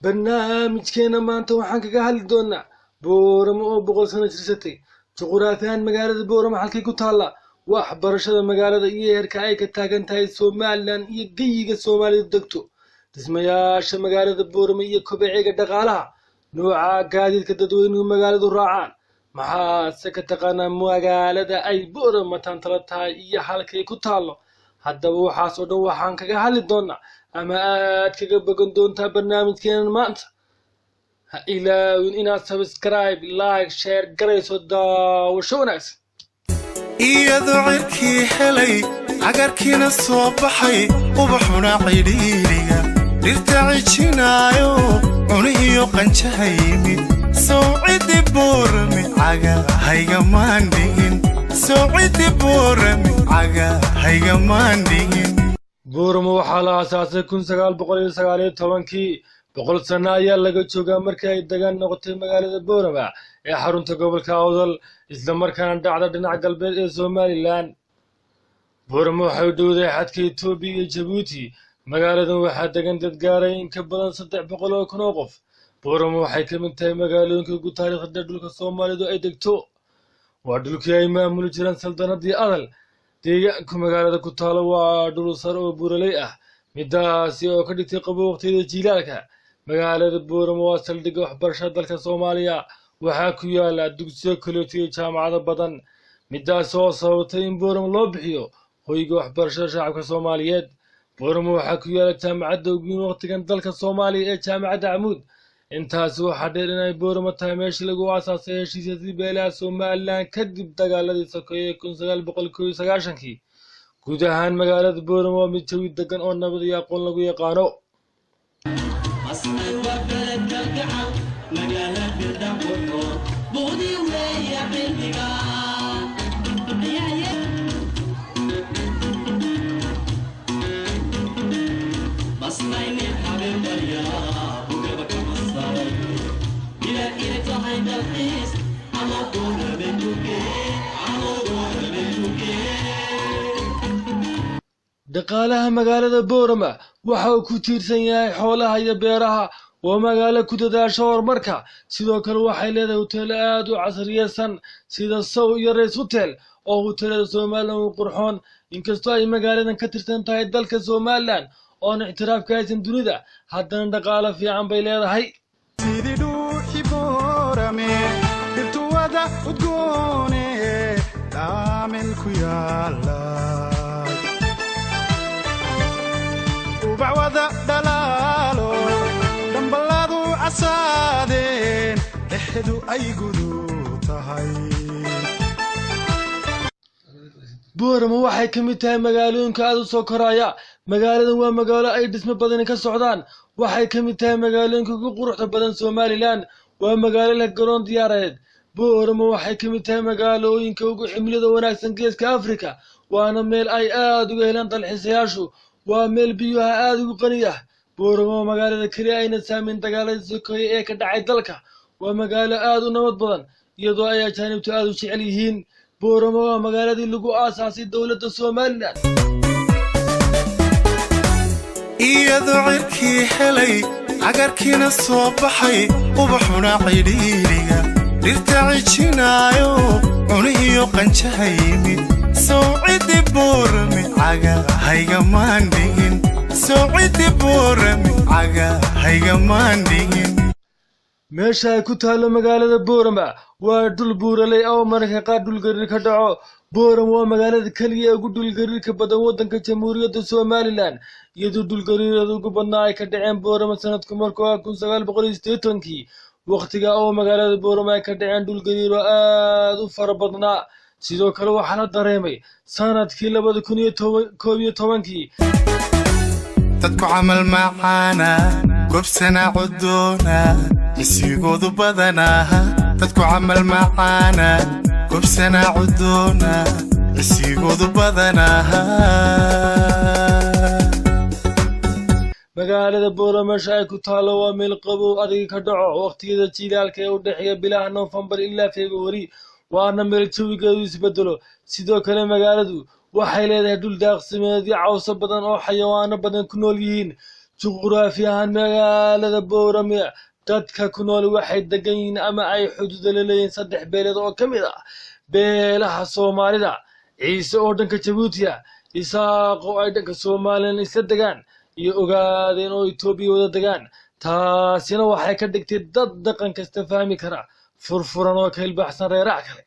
barnaamijkeena maanta waxaan kaga hadli doonaa booramo oo 100 sano jirsatay juqraafiyan magaalada booramo halkay ku taala waxbarashada magaalada iyo heerka ay ka taagan tahay Soomaaliland iyo geyiga Soomaalidu degto dhismayaasha magaalada booramo iyo kobciga dhaqaalaha nooca gaadiidka dadweynuhu magaaladu raacaan maxaa ka taqaanaa magaalada ay booramo tantala tahay iyo halkay ku taalo haddaba waxaas oo dhan waxaan kaga hadli doonaa ama aad kaga bogan doontaa barnaamijkeena maanta ha ilaawin inaad subscribe like share garayso daawasho wanaagsan iyadoo cirkii helay cagarkiina soo baxay ubaxuna cidhiidhiga dhirta cijinaayo cunihiyo qanjahayimid sawcidi boorami cagahayga maandhigin sawcidi boorami cagahayga maandhigin booramo waxaa la aasaasay 1919 100 sano ayaa laga joogaa markii ay degaan noqotay magaalada boorama ee xarunta gobolka awdal isla markaana dhacda dhinaca galbeed ee Soomaaliland booramo waxay u dhowdahay xadka Itoobiya iyo Djibouti magaaladan waxaa degan dad gaaray in ka badan 300 oo kun oo qof booramo waxay ka mid tahay magaalooyinka ugu taariikhda dhulka Soomaalidu ay degto waa dhulkii ay maamuli jireen saldanadii adal deegaanka magaalada ku taalo waa dhul sare oo buuraley ah midaasi oo ka dhigtay qabow waqtiyada jiilaalka magaalada booramo waa saldhigga waxbarashada dalka Soomaaliya waxaa ku yaala dugsiyo kale iyo jaamacado badan midaas oo sababtay in booramo loo bixiyo hoyga waxbarashada shacabka Soomaaliyeed booramo waxaa ku yaala jaamacadda ugu weyn waqtigan dalka Soomaaliya ee jaamacadda Amuud intaas waxaa dheer inay booramo tahay meeshii lagu aasaasay heshiisyadii beelaha Soomaaliland kadib dagaaladii sokeeye 1991 guud ahaan magaalada booramo waa mid jawi degan oo nabad iyo aqoon lagu yaqaano dhaqaalaha magaalada boorama waxa uu ku tiirsan yahay xoolaha iyo beeraha oo magaalo ku dadaasho horumarka sidoo kale waxay leedahay hoteelo aad u casriyeysan sida Sow iyo Rays Hotel oo hoteelada Soomaaliland u qurxoon inkastoo ay magaaladan ka tirsan tahay dalka Soomaaliland oo ixtiraaf ka haysan dunida haddana dhaqaale fiican bay leedahay sidii boorame dirtuwada udgoone daamin ku yaala ubawada dalaalo dambaladu asaadeen dhexdu ay gudu tahay booramo waxay ka mid tahay magaalooyinka aad u soo koraya magaaladan waa magaalo ay dhismo badan ka socdaan waxay ka mid tahay magaalooyinka ugu quruxda badan Soomaaliland waa magaalo leh garoon diyaareed booramo waxay ka mid tahay magaalooyinka ugu cimilada wanaagsan geeska Afrika waana meel ay aad uga helaan dalxiisayaashu waa meel biyaha aad ugu qani ah booramo magaalada kaliya ayna saameyn dagaaladii sokeeye ee ka dhacay dalka waa magaalo aad u nabad badan iyadoo ay ajaanibtu aad u jecel yihiin booramo waa magaaladii lagu aasaasay dowladda Soomaaliland iyadoo cirkii helay cagarkiina soo baxay ubaxuna cidhiidhiga dhirta cijinaayo cunihiyo qanjahayimid sawcidi boorami cagahayga maandhigin sawcidi boorami cagahayga maandhigin meesha ay ku taalo magaalada boorama waa dhul buuraley oo mararka qaar dhulgariir ka dhaco booramo waa magaalada kaliya ee ugu dhulgariirka badan waddanka Jamhuuriyadda Soomaaliland iyadoo dhulgariirada ugu badnaa ay ka dhaceen booramo sanadku markuu 1980 waqtiga oo magaalada booramo ay ka dhaceen dhulgariiro aad u fara badnaa sidoo kale waxaa la dareemay sanadkii 2011 dadku camal macaana gobsana cudoona isigoodu badanaha dadku camal macaana gobsana cudoona isigoodu badanaha magaalada booramo ay ku taalo waa meel qabow adag ka dhaco waqtiyada jiilaalka ee u dhaxeeya bilaha November ilaa February waana meel jawigeedu isbedelo sidoo kale magaaladu waxay leedahay dhul daaqsimeed iyo caws badan oo xayawaano badan ku nool yihiin juqraafi ahaan magaalada boorame dadka ku nool waxay degan yihiin ama ay xuduud la leeyihiin 3 beelood oo ka mid ah beelaha Soomaalida ciise oo dhanka Jabuuti isaaq oo ay dhanka Soomaaliland isla degaan iyo ogaadeen oo Itoobiya wada degaan taasina waxay ka dhigtay dad dhaqan kasta fahmi kara furfuran oo ka hilbaxsan reeraha kale